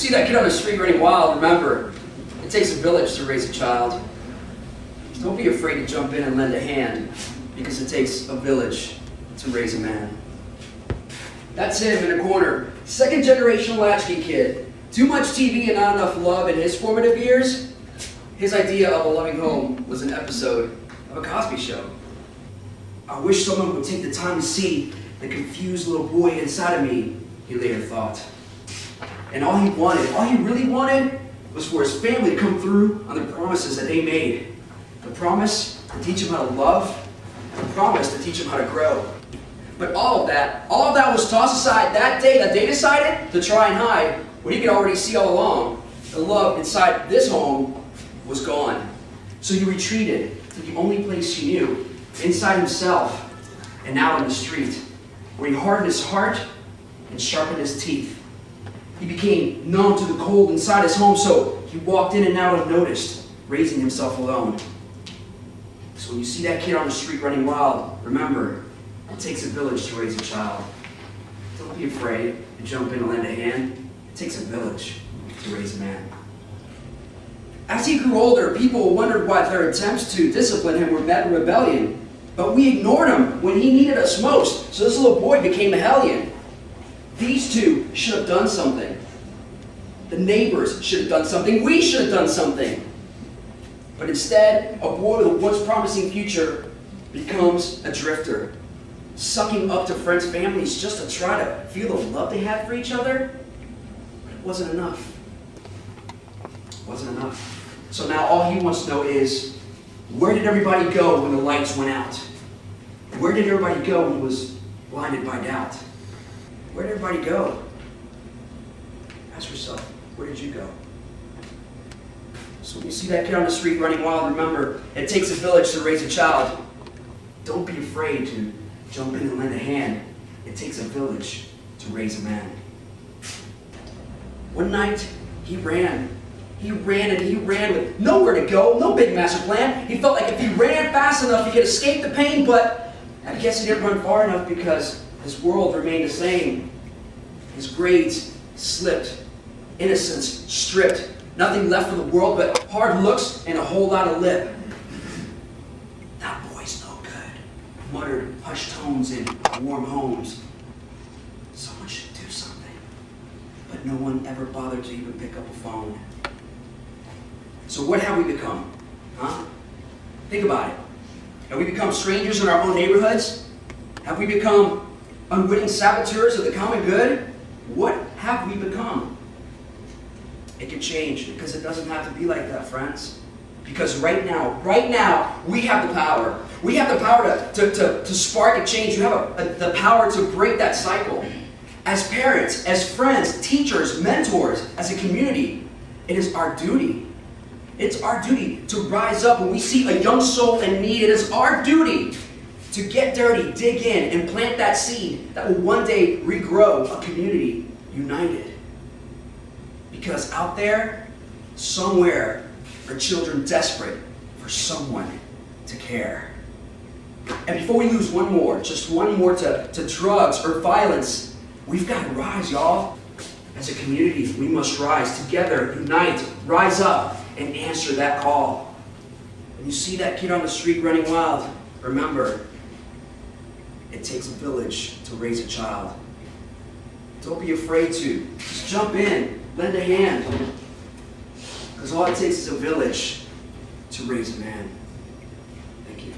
see that kid on the street running wild, remember, it takes a village to raise a child. Don't be afraid to jump in and lend a hand, because it takes a village to raise a man. That's him in a corner. Second generation latchkey kid. Too much TV and not enough love in his formative years. His idea of a loving home was an episode of a Cosby Show. I wish someone would take the time to see the confused little boy inside of me, he later thought. And all he really wanted, was for his family to come through on the promises that they made. The promise to teach him how to love, and the promise to teach him how to grow. But all of that was tossed aside that day that they decided to try and hide what he could already see all along. The love inside this home was gone. So he retreated to the only place he knew, inside himself and out on the street, where he hardened his heart and sharpened his teeth. He became numb to the cold inside his home, so he walked in and out unnoticed, raising himself alone. So when you see that kid on the street running wild, remember, it takes a village to raise a child. Don't be afraid to jump in and lend a hand. It takes a village to raise a man. As he grew older, people wondered why their attempts to discipline him were met with rebellion. But we ignored him when he needed us most, so this little boy became a hellion. These two should have done something. The neighbors should have done something. We should have done something. But instead, a boy with a once promising future becomes a drifter, sucking up to friends' families just to try to feel the love they had for each other. But it wasn't enough. It wasn't enough. So now all he wants to know is, where did everybody go when the lights went out? Where did everybody go when he was blinded by doubt? Where did everybody go? Ask yourself, where did you go? So when you see that kid on the street running wild, remember, it takes a village to raise a child. Don't be afraid to jump in and lend a hand. It takes a village to raise a man. One night, he ran. He ran with nowhere to go, no big master plan. He felt like if he ran fast enough, he could escape the pain, but I guess he didn't run far enough because his world remained the same. His grades slipped, innocence stripped, nothing left for the world but hard looks and a whole lot of lip. That boy's no good, muttered hushed tones in warm homes. Someone should do something, but no one ever bothered to even pick up a phone. So what have we become? Huh? Think about it. Have we become strangers in our own neighborhoods? Have we become unwitting saboteurs of the common good? What have we become? It can change, because it doesn't have to be like that, friends. Because right now, we have the power. We have the power to spark a change. We have the power to break that cycle. As parents, as friends, teachers, mentors, as a community, it is our duty. It's our duty to rise up when we see a young soul in need. It is our duty to get dirty, dig in, and plant that seed that will one day regrow a community united. Because out there, somewhere, are children desperate for someone to care. And before we lose just one more to drugs or violence, we've got to rise, y'all. As a community, we must rise together, unite, rise up, and answer that call. When you see that kid on the street running wild, remember, it takes a village to raise a child. Don't be afraid to. Just jump in, lend a hand. Because all it takes is a village to raise a man. Thank you.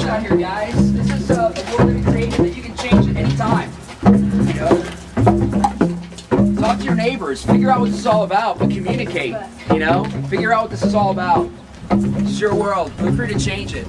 Out here, guys. This is a world that we created that you can change at any time. You know? Talk to your neighbors. Figure out what this is all about, but communicate. You know? Figure out what this is all about. This is your world. Feel free to change it.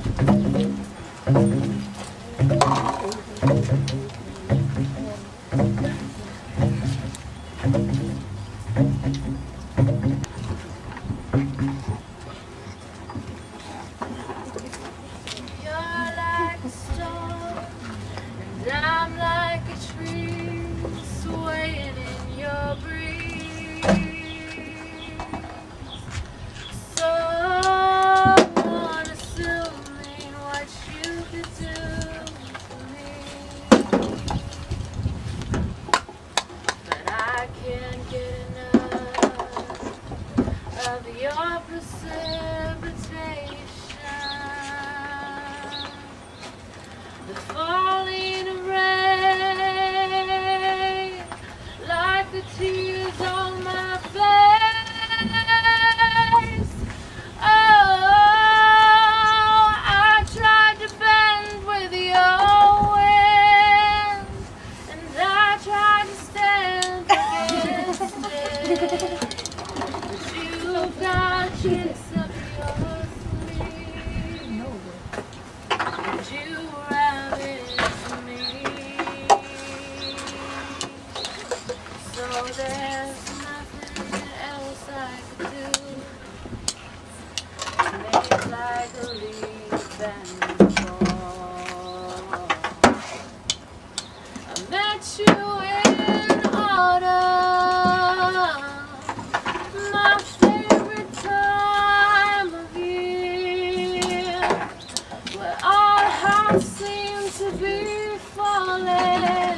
falling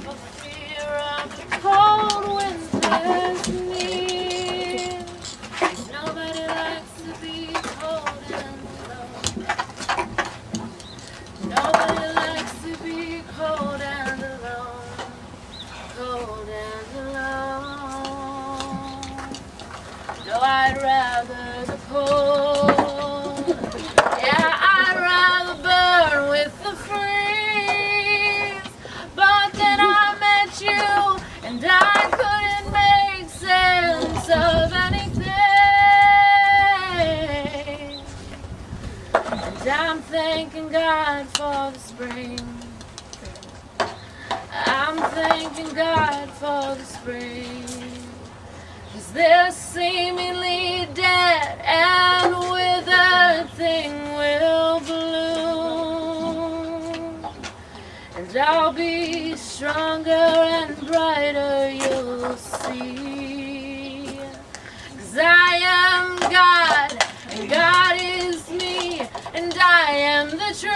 for fear of the cold winter's near. Nobody likes to be cold and alone. Nobody likes to be cold and alone. Cold and alone. No, I'd rather the cold. Yeah, I'd rather burn with the freeze. But then I met you, and I couldn't make sense of anything. And I'm thanking God for the spring. I'm thanking God for the spring. 'Cause this seemingly dead and withered thing will bloom. And I'll be stronger and brighter, you'll see. 'Cause I am God, and God is me, and I am the tree.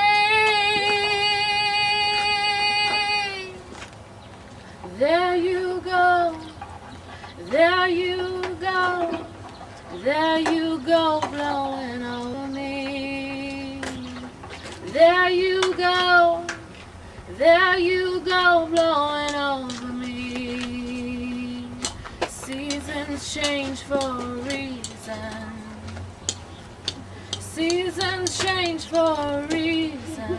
There you go, there you go, there you go, blowing over me. There you go, there you go, blowing over me. Seasons change for a reason. Seasons change for a reason.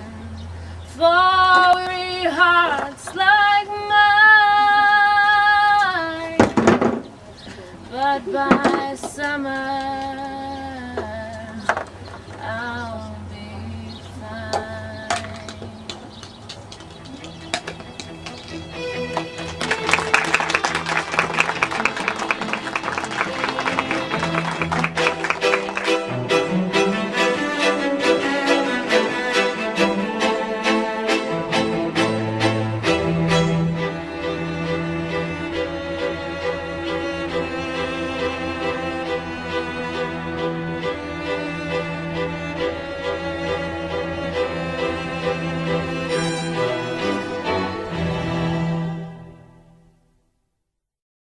For weary hearts like mine. But by summer